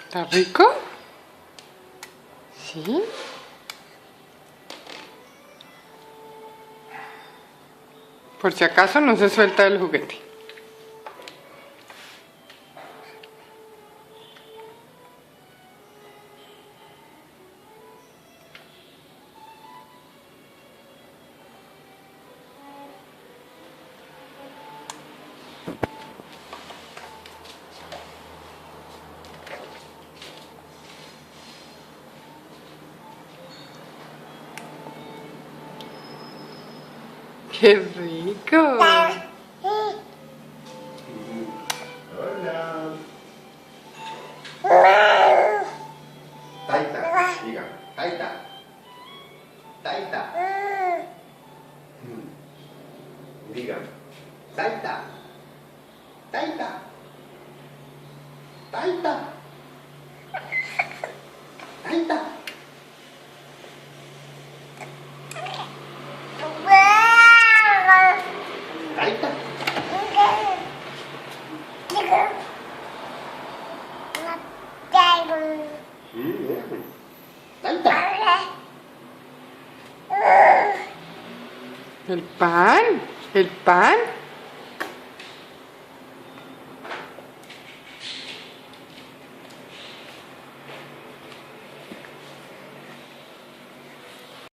¿Está rico? ¿Sí? Por si acaso no se suelta el juguete. ¡Qué rico! Hola. Taita, diga, taita. Taita. Diga, taita. Taita. Taita. Taita. Taita. Taita. ¿El pan? ¿El pan?